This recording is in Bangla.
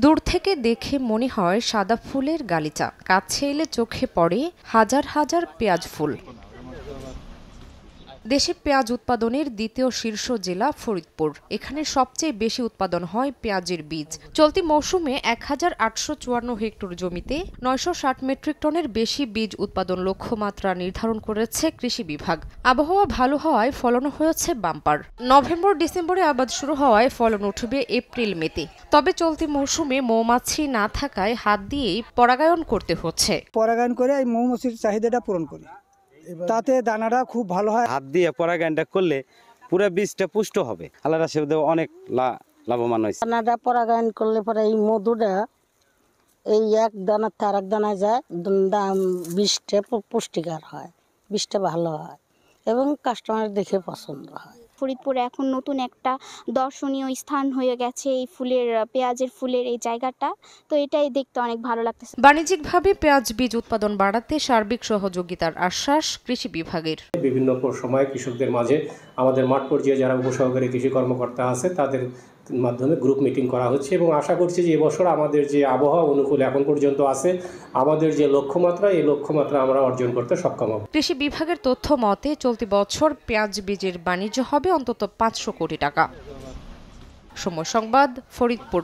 দূর থেকে দেখে মনে হয় সাদা ফুলের গালিচা, কাছে এলে চোখে পড়ে হাজার হাজার পেঁয়াজ ফুল। দেশে পেঁয়াজ উৎপাদনের দ্বিতীয় শীর্ষ জেলা ফরিদপুর। এখানে সবচেয়ে বেশি উৎপাদন হয় পেঁয়াজের বীজ। চলতি মৌসুমে ১,৮৫৪ হেক্টর জমিতে ৯৬০ মেট্রিক টনের বেশি বীজ উৎপাদন লক্ষ্যমাত্রা নির্ধারণ করেছে কৃষি বিভাগ। আবহাওয়া ভালো হওয়ায় ফলন হয়েছে বাম্পার। নভেম্বর ডিসেম্বরে আবাদ শুরু হওয়ায় ফলন উঠবে এপ্রিল মেতে। তবে চলতি মৌসুমে মৌমাছি না থাকায় হাত দিয়েই পরাগায়ন করতে হচ্ছে। পরাগায়ন করে এই মৌমাছির চাহিদাটা পূরণ করি, তাতে দানাটা খুব ভালো হয়। হাত দিয়ে পরাগায়নটা করলে পুরো বীজটা পুষ্ট হবে। আল্লাহর আশীর্বাদে অনেক লাভবান হয়েছে। দানাটা পরাগায়ন করলে পরে এই মধুটা এই এক দানার থেকে আরেক দানায় যায়, বীজটা পুষ্টিকর হয়, বীজটা ভালো হয় এবং কাস্টমার দেখে পছন্দ হয়। ফরিদপুরে এখন নতুন একটা দর্শনীয় স্থান হয়ে গেছে এই পেঁয়াজের ফুলের এই জায়গাটা, তো এটাই দেখতে অনেক ভালো লাগতেছে। বাণিজ্যিকভাবে পেঁয়াজ বীজ উৎপাদন বাড়াতে সার্বিক সহযোগিতার আশ্বাস কৃষি বিভাগের। বিভিন্ন সময় কৃষকদের মাঝে আমাদের মাঠ পর্যায়ে যারা উপসহকারী কৃষি কর্মকর্তা আছে তাদের মাধ্যমে গ্রুপ মিটিং করা হচ্ছে এবং আশা করছি যে এবছর আমাদের যে আবহাওয়া অনুকূল এখন পর্যন্ত আছে, আমাদের যে লক্ষ্যমাত্রা এই লক্ষ্যমাত্রা আমরা অর্জন করতে সক্ষম হব। কৃষি বিভাগের তথ্য মতে চলতি বছর পেঁয়াজ বীজের বাণিজ্য হবে অন্তত ৫০০ কোটি টাকা। সময় সংবাদ, ফরিদপুর।